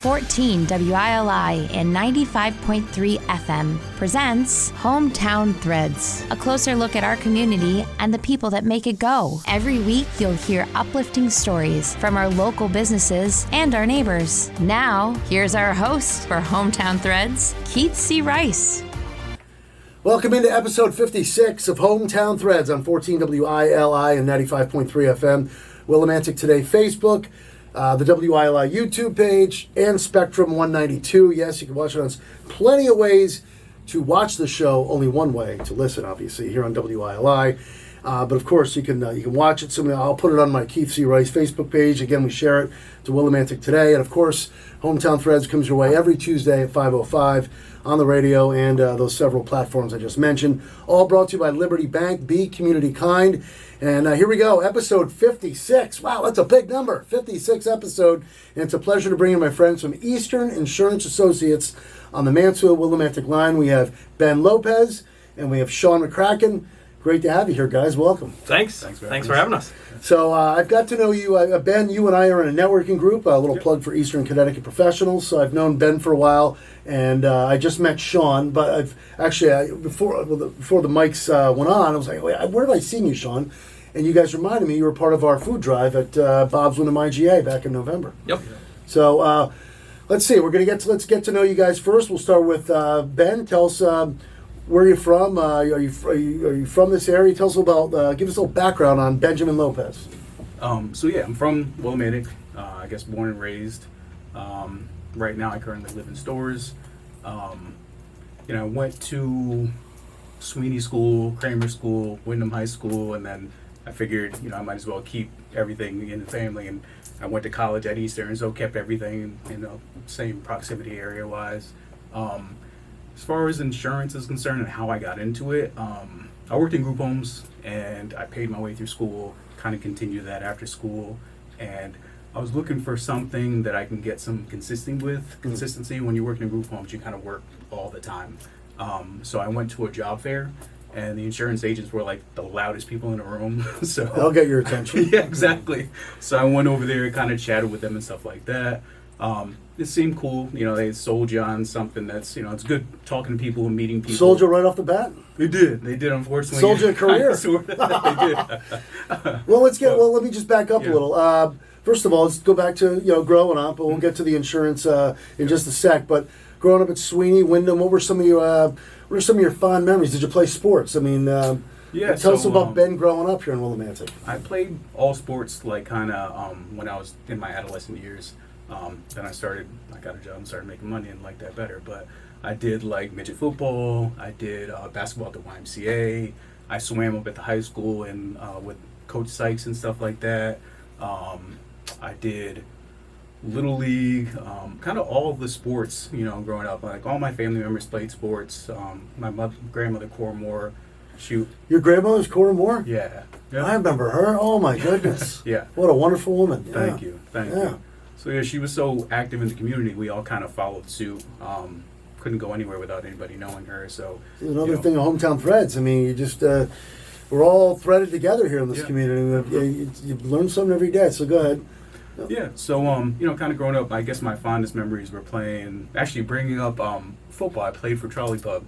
14 WILI and 95.3 FM presents Hometown Threads, a closer look at our community and the people that make it go. Every week, you'll hear uplifting stories from our local businesses and our neighbors. Now, here's our host for Hometown Threads, Keith C. Rice. Welcome into episode 56 of Hometown Threads on 14 WILI and 95.3 FM, Willimantic Today Facebook, the WILI YouTube page, and Spectrum 192. Yes, you can watch it on plenty of ways to watch the show. Only one way to listen, obviously, here on WILI. But of course, you can watch it. I'll put it on my Keith C. Rice Facebook page. Again, we share it to Willimantic Today. And of course, Hometown Threads comes your way every Tuesday at 5:05 on the radio and those several platforms I just mentioned. All brought to you by Liberty Bank. Be community kind. And here we go, episode 56. Wow, that's a big number, 56 episode. And it's a pleasure to bring in my friends from Eastern Insurance Associates on the Mansfield-Willimantic line. We have Ben Lopez and we have Sean McCracken. Great to have you here, guys. Welcome. Thanks for having us. So I've got to know you. Ben, you and I are in a networking group, a little plug for Eastern Connecticut professionals. So I've known Ben for a while, and I just met Sean. But I've actually, before the mics went on, I was like, wait, where have I seen you, Sean? And you guys reminded me you were part of our food drive at Bob's Wyndham IGA back in November. Yep. So let's see. Let's get to know you guys first. We'll start with Ben. Tell us where you're from. Are you from this area? Tell us about. Give us a little background on Benjamin Lopez. I'm from Willimantic. I guess born and raised. Right now, I currently live in Storrs. I went to Sweeney School, Kramer School, Wyndham High School, and then I figured, I might as well keep everything in the family, and I went to college at Eastern, so kept everything, same proximity area-wise. As far as insurance is concerned and how I got into it, I worked in group homes, and I paid my way through school, kind of continued that after school, and I was looking for something that I can get some consistency. When you're working in group homes, you kind of work all the time. So I went to a job fair, and the insurance agents were like the loudest people in the room. So they'll get your attention. Yeah, exactly. So I went over there, kind of chatted with them and stuff like that. It seemed cool. They sold you on something that's, it's good talking to people and meeting people. Sold you right off the bat? They did, unfortunately. Sold you a career. They did. Well, let me just back up a little. First of all, let's go back to, growing up, but we'll get to the insurance in just a sec. But growing up at Sweeney, Wyndham, what were some of your fond memories? Did you play sports? I mean, tell us about Ben growing up here in Willimantic. I played all sports, like kind of when I was in my adolescent years. Then I got a job and started making money and liked that better. But I did like midget football. I did basketball at the YMCA. I swam up at the high school and with Coach Sykes and stuff like that. I did Little League, kind of all of the sports, growing up. Like all my family members played sports. My grandmother, Cora Moore, Your grandmother's Cora Moore? Yeah. I remember her. Oh my goodness. Yeah. What a wonderful woman. Yeah. Thank you. So she was so active in the community, we all kind of followed suit. Couldn't go anywhere without anybody knowing her. So another thing of Hometown Threads. I mean, you just we're all threaded together here in this community. You learn something every day. So go ahead. Yeah. So kind of growing up, I guess my fondest memories were bringing up football. I played for Trolley Pub.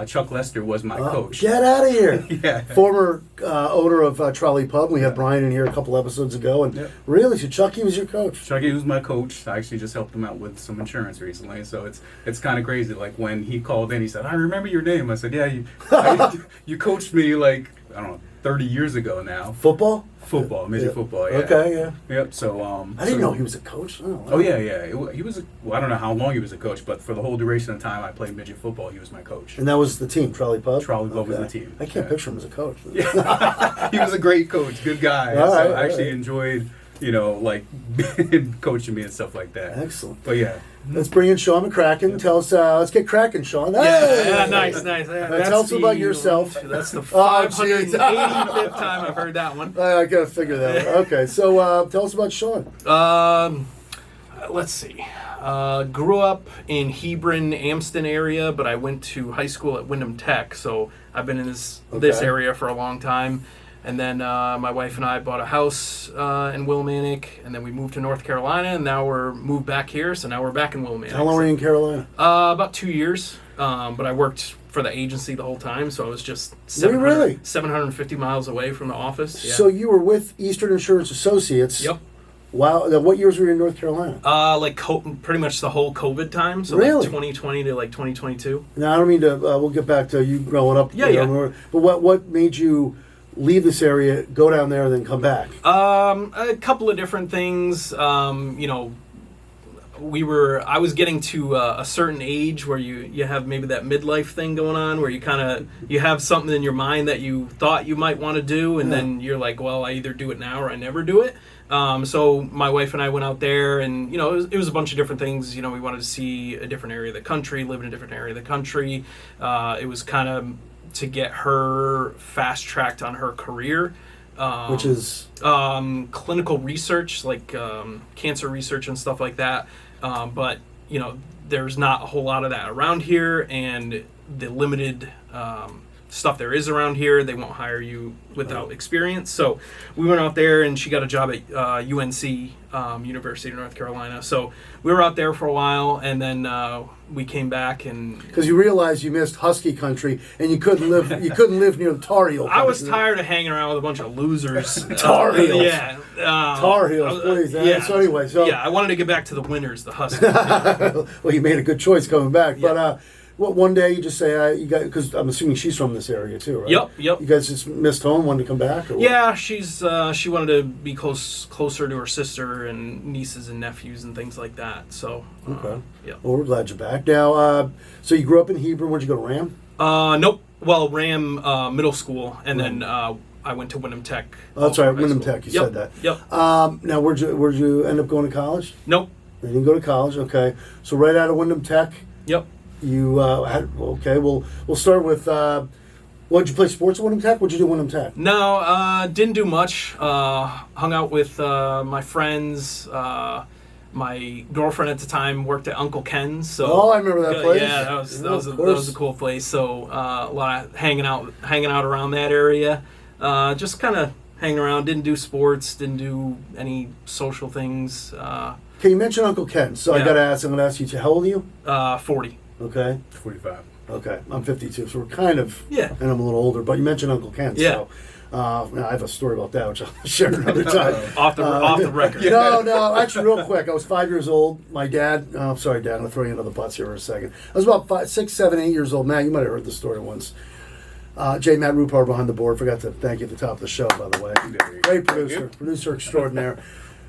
Chuck Lester was my coach. Get out of here. Yeah. Former owner of Trolley Pub. We had Brian in here a couple episodes ago. And really, so Chucky was your coach? Chucky was my coach. I actually just helped him out with some insurance recently. So it's kind of crazy. Like when he called in, he said, I remember your name. I said, yeah, you coached me like, I don't know, 30 years ago now. Football, midget football, yeah. Okay, yeah. Yep, so... I didn't know he was a coach. He was I don't know how long he was a coach, but for the whole duration of time I played midget football, he was my coach. And that was the team, Trolley Pub? Trolley Pub was the team. I can't picture him as a coach. Yeah. He was a great coach, good guy. I actually enjoyed, coaching me and stuff like that. Excellent. But yeah. Let's bring in Sean McCracken. Tell us, let's get cracking, Sean. Yeah, nice. Tell us about yourself. That's the 585th time I've heard that one. I gotta figure that out. Okay, so tell us about Sean. Let's see. Grew up in Hebron, Amston area, but I went to high school at Wyndham Tech, so I've been in this area for a long time. And then my wife and I bought a house in Willimantic, and then we moved to North Carolina, and now we're moved back here. So now we're back in Willimantic. How long were you in Carolina? About 2 years, but I worked for the agency the whole time, so I was just Really? 750 miles away from the office. Yeah. So you were with Eastern Insurance Associates. Yep. Wow. Now, what years were you in North Carolina? Pretty much the whole COVID time, so Really? like 2020 to like 2022. Now, I don't mean to. We'll get back to you growing up. Yeah, you yeah. know, but what made you leave this area, go down there, and then come back? A couple of different things. You know, I was getting to a certain age where you have maybe that midlife thing going on, where you have something in your mind that you thought you might want to do, and then you're like, well, I either do it now or I never do it. So my wife and I went out there, and you know, it was a bunch of different things. You know, we wanted to see a different area of the country, live in a different area of the country. It was kind of to get her fast tracked on her career. Which is clinical research, like cancer research and stuff like that. But you know, there's not a whole lot of that around here, and the limited stuff there is around here, they won't hire you without experience. So we went out there, and she got a job at UNC, University of North Carolina. So we were out there for a while, and then we came back, and because you realized you missed Husky country, and you couldn't live near the Tar Heel. I was tired of hanging around with a bunch of losers. Tar Heels. Yeah. Tar Heels, please. Yeah. So anyway, I wanted to get back to the winners, the Huskies. well, you made a good choice coming back. Yeah. But one day you just say you got, because I'm assuming she's from this area too, right? Yep. You guys just missed home, wanted to come back, or what? Yeah, she wanted to be closer to her sister and nieces and nephews and things like that. So Okay. yeah. Well, we're glad you're back. Now, so you grew up in Hebron. Where'd you go to Ram? Nope. Well, Ram Middle School, and then I went to Wyndham Tech. Oh, that's right, High Wyndham School. Tech. You Yep. said that. Yep. Now, where'd you end up going to college? Nope. You didn't go to college. Okay. So right out of Wyndham Tech, Yep. you had. Okay. We'll start with. Did you play sports at Wyndham Tech? What'd you do at Wyndham Tech? No, didn't do much. Hung out with my friends. My girlfriend at the time worked at Uncle Ken's. So Oh, I remember that place. Yeah, that was Of that was a cool place. So a lot of hanging out around that area. Just kind of hanging around. Didn't do sports. Didn't do any social things. Okay, you mentioned Uncle Ken, so Yeah. I'm going to ask you, how old are you? 40. Okay. 45. Okay, I'm 52, so we're kind of, Yeah. and I'm a little older, but you mentioned Uncle Ken, Yeah. so now I have a story about that, which I'll share another time. Off the record. No, actually, real quick, I was 5 years old. My dad, I'm sorry, Dad, I'm going to throw you under the bus here for a second. I was about 5, 6, 7, 8 years old. Matt, you might have heard the story once. Matt Rupar behind the board, forgot to thank you at the top of the show, by the way. Great producer extraordinaire.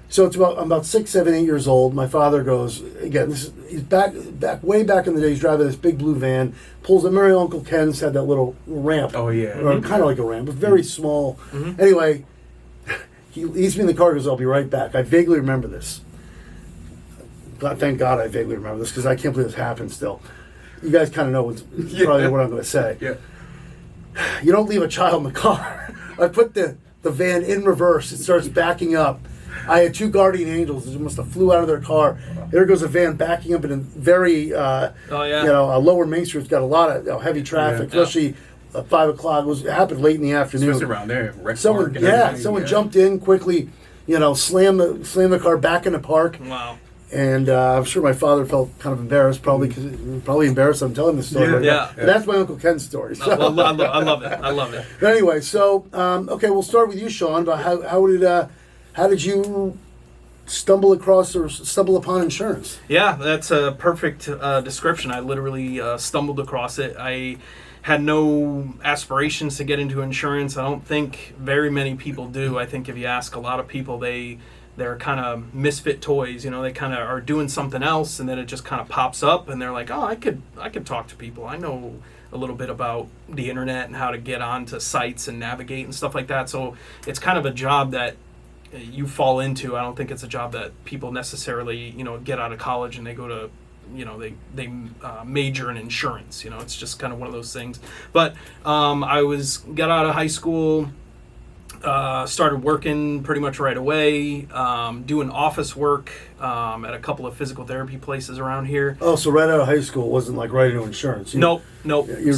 So I'm about 6, 7, 8 years old. My father goes again. He's way back in the day. He's driving this big blue van. Pulls up. Remember Uncle Ken's had that little ramp. Oh, yeah. Or kind of like a ramp, but very small. Anyway, he leaves me in the car. Goes, "I'll be right back." I vaguely remember this. Thank God I vaguely remember this because I can't believe this happened. Still, you guys kind of know probably what I'm going to say. Yeah. You don't leave a child in the car. I put the van in reverse. It starts backing up. I had two guardian angels that must have flew out of their car. There goes a van backing up in a very, a lower Main Street. It's got a lot of heavy traffic, Yeah. especially at 5 o'clock. It happened late in the afternoon. Especially around there. Rec Someone, Park and everything, someone jumped in quickly, slammed the car back in the park. Wow. And I'm sure my father felt kind of embarrassed, probably embarrassed I'm telling this story. Yeah. But that's my Uncle Ken's story. So. I love it. I love it. But anyway, so okay, we'll start with you, Sean. About how did you stumble upon insurance? Yeah, that's a perfect description. I literally stumbled across it. I had no aspirations to get into insurance. I don't think very many people do. I think if you ask a lot of people, they're kind of misfit toys. They kind of are doing something else, and then it just kind of pops up, and they're like, "Oh, I could talk to people. I know a little bit about the internet and how to get onto sites and navigate and stuff like that." So it's kind of a job that you fall into. I don't think it's a job that people necessarily, get out of college and they go to, they major in insurance. It's just kind of one of those things. But I got out of high school. Started working pretty much right away, doing office work at a couple of physical therapy places around here. Oh, so right out of high school, it wasn't like right into insurance. Nope. You're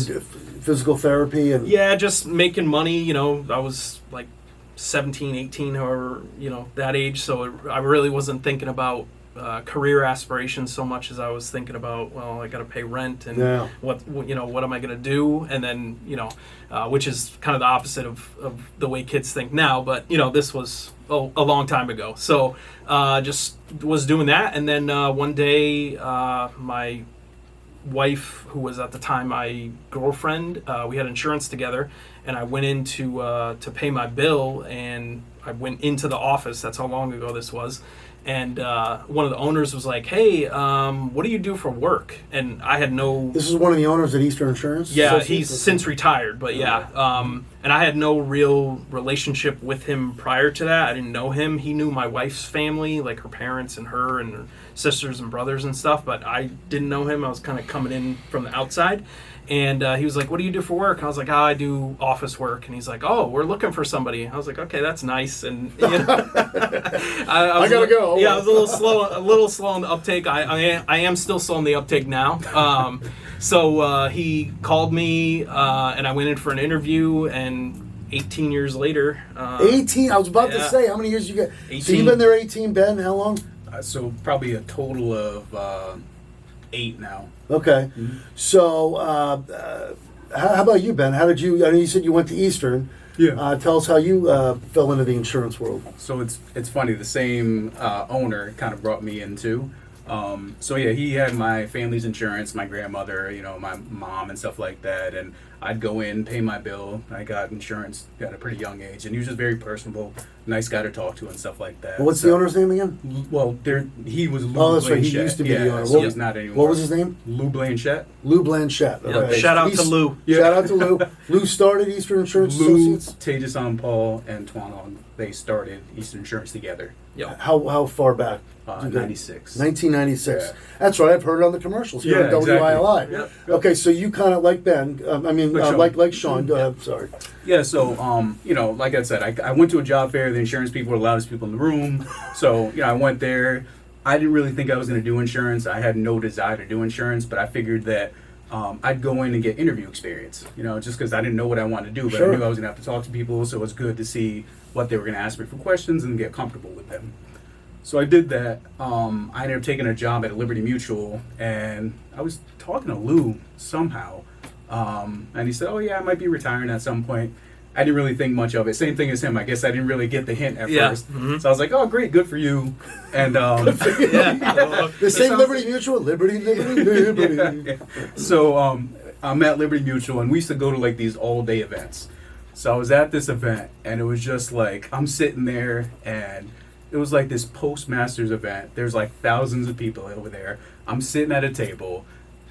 physical therapy and Yeah, just making money. You know, I was like 17, 18, however, that age. So I really wasn't thinking about career aspirations so much as I was thinking about, well, I got to pay rent and what am I going to do? And then, which is kind of the opposite of the way kids think now. But, this was a long time ago. So just was doing that. And then one day my wife, who was at the time my girlfriend, we had insurance together, and I went in to pay my bill, and I went into the office. That's how long ago this was. And one of the owners was like, "Hey, what do you do for work?" And I had no. This is one of the owners at Eastern Insurance? Yeah, he's since retired, but yeah. And I had no real relationship with him prior to that. I didn't know him. He knew my wife's family, like her parents and her sisters and brothers and stuff, but I didn't know him. I was kind of coming in from the outside. And he was like, "What do you do for work?" And I was like, "Oh, I do office work." And he's like, "Oh, we're looking for somebody." I was like, "Okay, that's nice." And I gotta go. Yeah, I was a little slow on the uptake. I am still slow on the uptake now. So he called me, and I went in for an interview. And 18 years later, 18. I was about to say, how many years you got? 18. So you've been there 18, Ben. How long? So probably a total of 8 now. Okay. Mm-hmm. So, how about you, Ben? How did you? I know you said you went to Eastern. Yeah. Tell us how you fell into the insurance world. So it's funny. The same owner kind of brought me into. So yeah, he had my family's insurance, my grandmother, my mom and stuff like that, and I'd go in, pay my bill. I got insurance at a pretty young age, and he was just very personable, nice guy to talk to and stuff like that. Well, what's the owner's name again? Well, he was Lou Oh, that's right. He Blanchette. used to be yeah, the owner. so he's not anymore. What was his name? Lou Blanchette. Lou Blanchette. Yeah, Okay. shout out to Lou. Yeah. Shout out to Lou. Lou started Eastern Insurance Lou, Associates. Tejas Paul, and Tuan, they started Eastern Insurance together. Yep. How far back? 96. 1996. Yeah. That's right. I've heard it on the commercials here Yeah, at WILI. exactly. Yep. Okay, so you kind of like Ben. Like Sean. Sorry. Yeah, so, like I said, I went to a job fair. The insurance people were the loudest people in the room. So, I went there. I didn't really think I was going to do insurance. I had no desire to do insurance, but I figured that I'd go in and get interview experience, just because I didn't know what I wanted to do, but Sure. I knew I was going to have to talk to people, so it was good to see what they were going to ask me for questions and get comfortable with them. So I did that. I ended up taking a job at Liberty Mutual, and I was talking to Lou somehow, and he said, "Oh yeah, I might be retiring at some point." I didn't really think much of it. Same thing as him. I guess I didn't really get the hint at first. Mm-hmm. So I was like, "Oh, great, good for you." And The same Liberty Mutual. Liberty. yeah. So I'm at Liberty Mutual, and we used to go to like these all-day events. So I was at this event, and it was just like I'm sitting there, and it was like this Postmasters event. There's like thousands of people over there. I'm sitting at a table.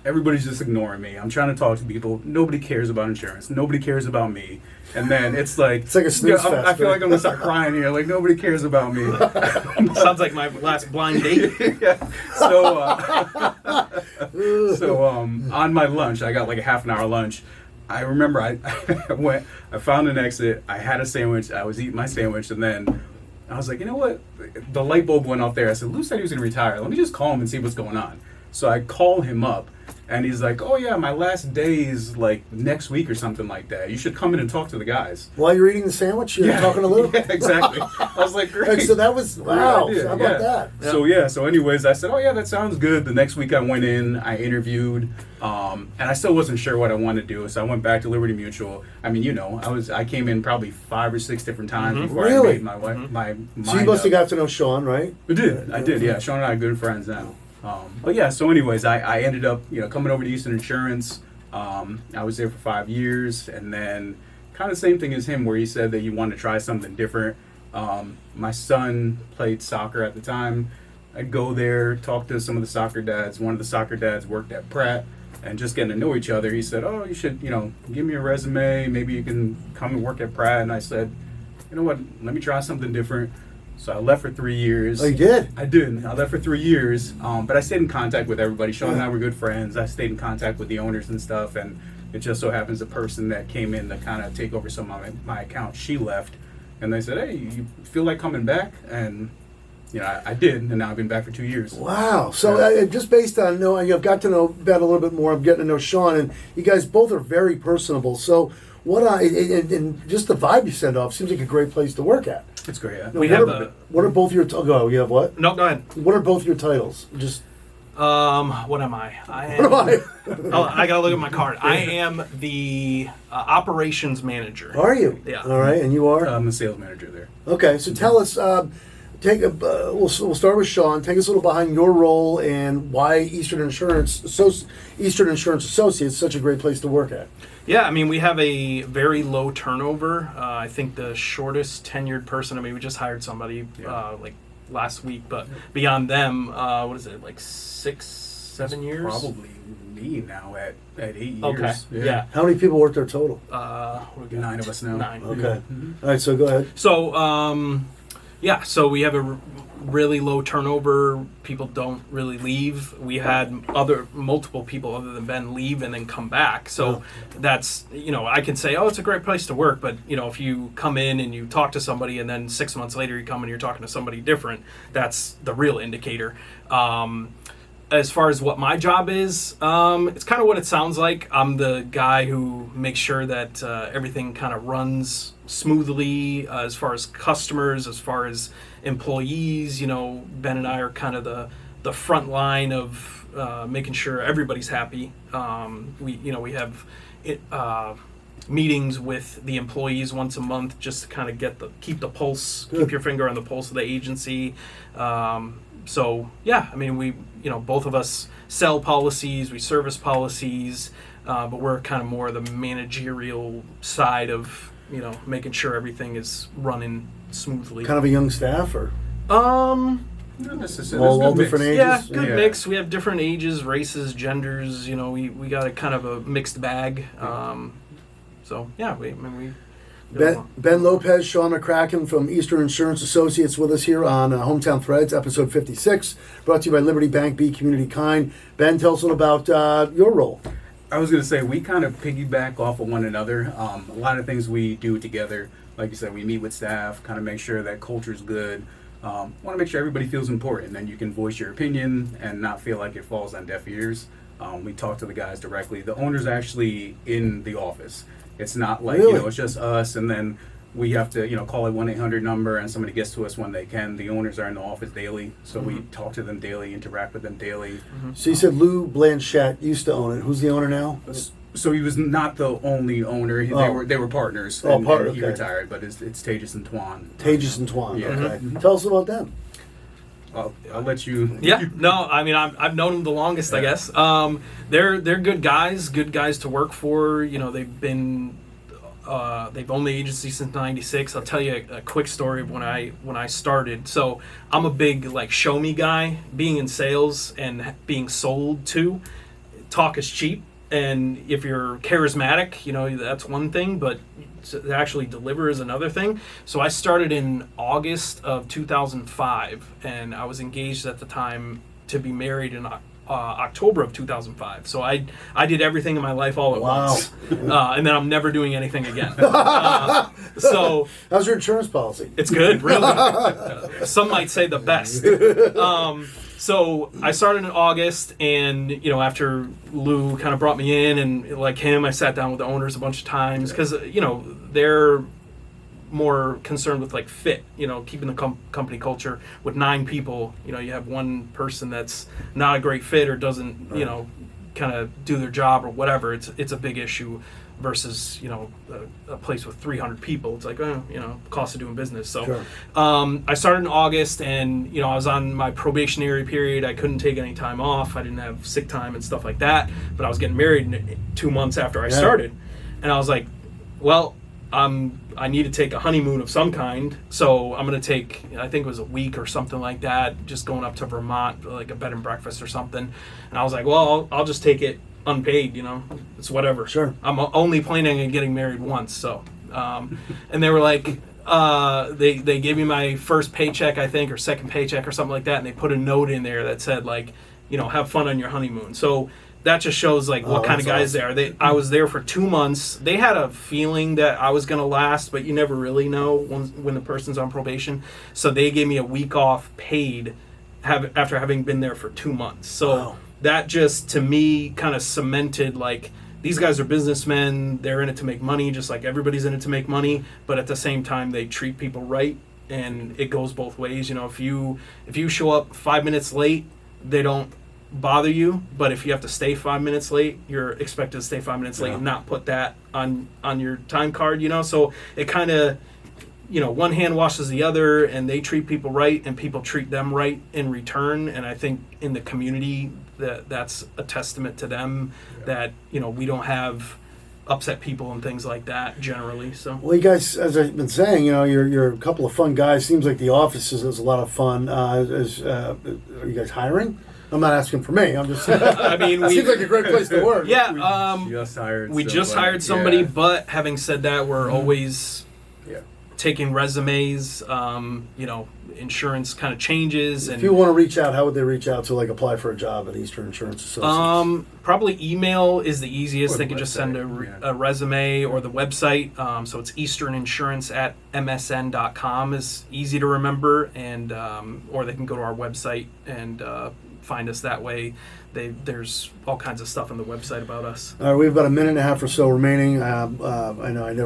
Everybody's just ignoring me. I'm trying to talk to people. Nobody cares about insurance. Nobody cares about me. And then it's like a snooze fest. I feel like I'm gonna start crying here. Like nobody cares about me. Sounds like my last blind date. Yeah. So on my lunch, I got like a half an hour lunch. I remember I found an exit. I had a sandwich. I was eating my sandwich, and then I was like, you know what? The light bulb went off there. I said, Lou said he was going to retire. Let me just call him and see what's going on. So I call him up, and he's like, oh, yeah, my last day is like next week or something like that. You should come in and talk to the guys. While you're eating the sandwich, you're talking to Lou? Yeah, exactly. I was like, great. Like, so that was, wow. Great idea, How about yeah. that? So anyways, I said, oh, yeah, that sounds good. The next week I went in, I interviewed, and I still wasn't sure what I wanted to do. So I went back to Liberty Mutual. I mean, I came in probably 5 or 6 different times before Really? I made my mind So you must have up. got to know Sean, right? I did, yeah. Sean and I are good friends now. But yeah, so anyways, I ended up, coming over to Eastern Insurance. I was there for 5 years, and then kind of same thing as him, where he said that he wanted to try something different. My son played soccer at the time. I'd go there, talk to some of the soccer dads. One of the soccer dads worked at Pratt, and just getting to know each other, he said, oh, you should, give me a resume. Maybe you can come and work at Pratt. And I said, you know what, let me try something different. So I left for 3 years. Oh, you did? I did. I left for 3 years, but I stayed in contact with everybody. Sean and I were good friends. I stayed in contact with the owners and stuff, and it just so happens the person that came in to kind of take over some of my account, she left, and they said, "Hey, you feel like coming back?" And I did, and now I've been back for 2 years. Wow. So just based on knowing, I've got to know Ben a little bit more. I'm getting to know Sean, and you guys both are very personable. So and just the vibe you send off seems like a great place to work at. It's great. Yeah. What are both your? Go. You have what? No, go ahead. What are both your titles? Just. What am I? I gotta look at my card. I am the operations manager. Are you? Yeah. All right, and you are? I'm the sales manager there. Okay, so tell us. We'll start with Sean. Take us a little behind your role and why Eastern Insurance Associates is such a great place to work at. Yeah, I mean, we have a very low turnover. I think the shortest tenured person, we just hired somebody like last week, but beyond them, what is it, like 6-7 years? Probably me now at 8 years. Okay, yeah. How many people work there total? What do we got? 9 of us now. 9. Okay. Yeah. All right, so go ahead. So, so we have a really low turnover. People don't really leave. We had multiple people other than Ben leave and then come back. So that's, I can say, oh, it's a great place to work. But, if you come in and you talk to somebody and then 6 months later you come and you're talking to somebody different, that's the real indicator. As far as what my job is, it's kind of what it sounds like. I'm the guy who makes sure that everything kind of runs smoothly as far as customers, as far as employees. Ben and I are kind of the front line of making sure everybody's happy. We have meetings with the employees once a month just to kind of keep the pulse, keep your finger on the pulse of the agency. So yeah, we both of us sell policies, we service policies, but we're kind of more the managerial side of making sure everything is running smoothly. Kind of a young staff, or not necessarily. all different ages. Yeah, good mix. We have different ages, races, genders. We got a kind of a mixed bag. So yeah, we Ben Lopez, Sean McCracken from Eastern Insurance Associates with us here on Hometown Threads, episode 56, brought to you by Liberty Bank, Be Community Kind. Ben, tell us a little about your role. I was going to say, we kind of piggyback off of one another. A lot of things we do together. Like you said, we meet with staff, kind of make sure that culture's good. Want to make sure everybody feels important, and you can voice your opinion and not feel like it falls on deaf ears. We talk to the guys directly. The owner's actually in the office. It's not like, Really? It's just us, and then we have to, call a 1-800 number, and somebody gets to us when they can. The owners are in the office daily, so we talk to them daily, interact with them daily. So you said Lou Blanchette used to own it. Who's the owner now? So he was not the only owner. They were partners. Oh, and he okay. retired, but it's Tejas and Twan. Tejas and Twan. Yeah. Okay. Tell us about them. I'll let you. Yeah, no, I've known them the longest, I guess. They're good guys to work for. They've been they've owned the agency since '96. I'll tell you a quick story of when I started. So I'm a big show me guy. Being in sales and being sold to, talk is cheap. And if you're charismatic, that's one thing, but to actually deliver is another thing. So I started in August of 2005, and I was engaged at the time to be married in October of 2005. So I did everything in my life all at once. And then I'm never doing anything again. So how's your insurance policy? It's good, really. Some might say the best. So I started in August, and after Lou kind of brought me in, and like him, I sat down with the owners a bunch of times because they're more concerned with fit, keeping the company culture. With 9 people, you have one person that's not a great fit or doesn't, kind of do their job or whatever. It's a big issue. Versus a place with 300 people, it's like cost of doing business. So Sure. I started in August, and I was on my probationary period. I couldn't take any time off. I didn't have sick time and stuff like that. But I was getting married 2 months after I started, and I was like, well, I need to take a honeymoon of some kind. So I'm gonna take, I think it was a week or something like that, just going up to Vermont, like a bed and breakfast or something. And I was like, well, I'll just take it unpaid, it's whatever. Sure. I'm only planning on getting married once, so and they were like they gave me my first paycheck, I think, or second paycheck or something like that, and they put a note in there that said have fun on your honeymoon. So that just shows like what kind of guys awesome. they are. I was there for 2 months. They had a feeling that I was going to last, but you never really know when the person's on probation. So they gave me a week off paid after having been there for 2 months. So that just, to me, kind of cemented like, these guys are businessmen. They're in it to make money, just like everybody's in it to make money. But at the same time, they treat people right, and it goes both ways. If you show up 5 minutes late, they don't bother you. But if you have to stay 5 minutes late, you're expected to stay 5 minutes late and not put that on your time card. So it kind of, one hand washes the other, and they treat people right, and people treat them right in return. And I think in the community, that's a testament to them that we don't have upset people and things like that generally. So Well, you guys, as I've been saying, you're a couple of fun guys. Seems like the office is a lot of fun. Are you guys hiring? I'm not asking for me. I'm just. I mean, it seems like a great place to work. Yeah, We just hired somebody. yeah. But having said that, we're always Yeah. taking resumes. Insurance kind of changes. If you want to reach out, how would they reach out to apply for a job at Eastern Insurance Associates? Probably email is the easiest. Or They the can just send website, a resume or the website. So it's easterninsurance@msn.com is easy to remember, and or they can go to our website and find us that way. There's all kinds of stuff on the website about us. All right, we have about a minute and a half or so remaining. I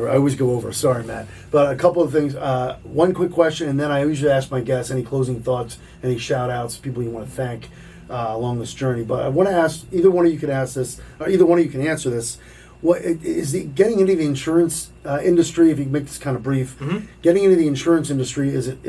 always go over. Sorry, Matt. But a couple of things. One quick question, and then I usually ask my guests any closing thoughts, any shout outs, people you want to thank along this journey. But I want to ask, either one of you can ask this, or either one of you can answer this. What is getting into the insurance industry? If you can make this kind of brief, getting into the insurance industry, is it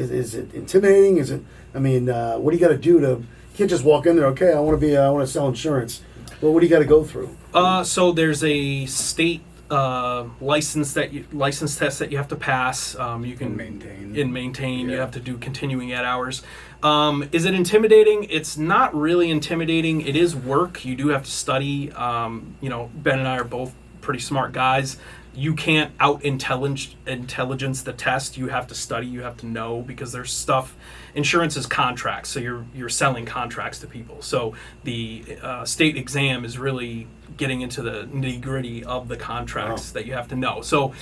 intimidating? Is it? I mean, what do you got to do to? You can't just walk in there. Okay, I want to sell insurance. Well, what do you got to go through? So there's a state license test that you have to pass. You can maintain. Yeah. You have to do continuing ed hours. Is it intimidating? It's not really intimidating. It is work. You do have to study. Ben and I are both pretty smart guys. You can't intelligence the test. You have to study. You have to know, because there's stuff. Insurance is contracts, so you're selling contracts to people. So the state exam is really getting into the nitty-gritty of the contracts that you have to know. So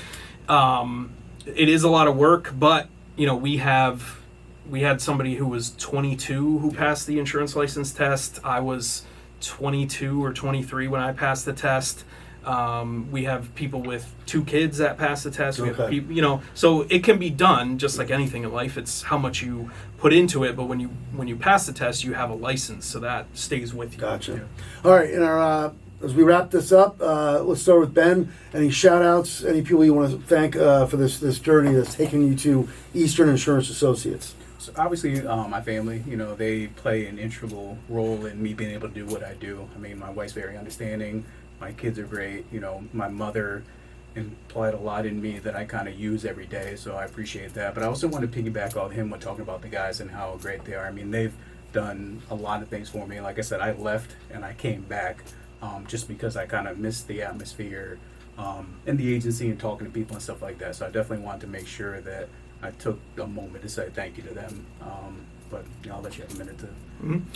it is a lot of work, but we had somebody who was 22 who passed the insurance license test. I was 22 or 23 when I passed the test. We have people with 2 kids that pass the test. We have people, so it can be done just like anything in life. It's how much you put into it. But when you pass the test, you have a license, so that stays with you. Gotcha. Yeah. All right, and as we wrap this up, let's start with Ben. Any shout outs, any people you want to thank for this journey that's taken you to Eastern Insurance Associates? So obviously, my family, they play an integral role in me being able to do what I do. I mean, my wife's very understanding. My kids are great. My mother implied a lot in me that I kind of use every day, so I appreciate that. But I also want to piggyback off him when talking about the guys and how great they are. I mean, they've done a lot of things for me. Like I said, I left and I came back just because I kind of missed the atmosphere in the agency and talking to people and stuff like that. So I definitely wanted to make sure that I took a moment to say thank you to them. But I'll let you have a minute to.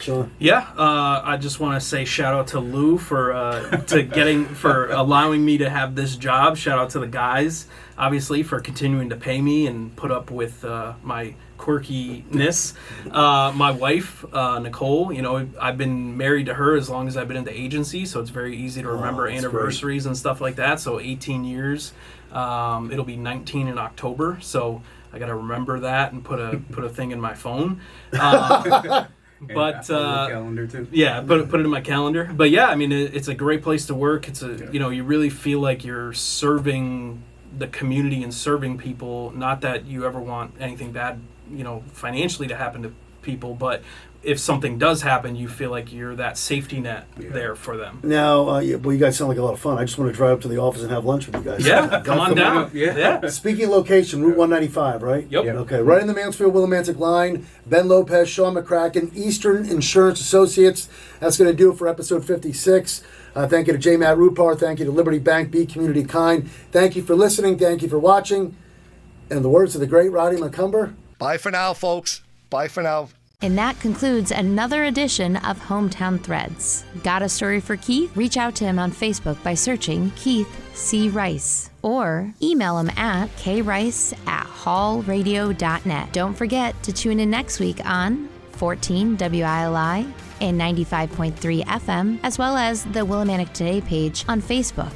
Sure. Yeah, I just want to say shout out to Lou for allowing me to have this job. Shout out to the guys, obviously, for continuing to pay me and put up with my quirkiness. My wife, Nicole, I've been married to her as long as I've been in the agency, so it's very easy to remember that's anniversaries and stuff like that. So 18 years. It'll be 19 in October, so I got to remember that and put a thing in my phone. But calendar too. Yeah, put it in my calendar. But yeah, I mean, it's a great place to work. It's you really feel like you're serving the community and serving people. Not that you ever want anything bad, financially to happen to people, but if something does happen, you feel like you're that safety net there for them. Now, you guys sound like a lot of fun. I just want to drive up to the office and have lunch with you guys. Yeah, come on down. Yeah. Speaking of location, Route 195, right? Yep. Okay, right in the Mansfield-Willimantic line. Ben Lopez, Sean McCracken, Eastern Insurance Associates. That's going to do it for episode 56. Thank you to J. Matt Rupar. Thank you to Liberty Bank, Be Community Kind. Thank you for listening. Thank you for watching. And in the words of the great Roddy McCumber, bye for now, folks. Bye for now. And that concludes another edition of Hometown Threads. Got a story for Keith? Reach out to him on Facebook by searching Keith C. Rice, or email him at krice@hallradio.net. Don't forget to tune in next week on 14 WILI and 95.3 FM, as well as the Willimantic Today page on Facebook.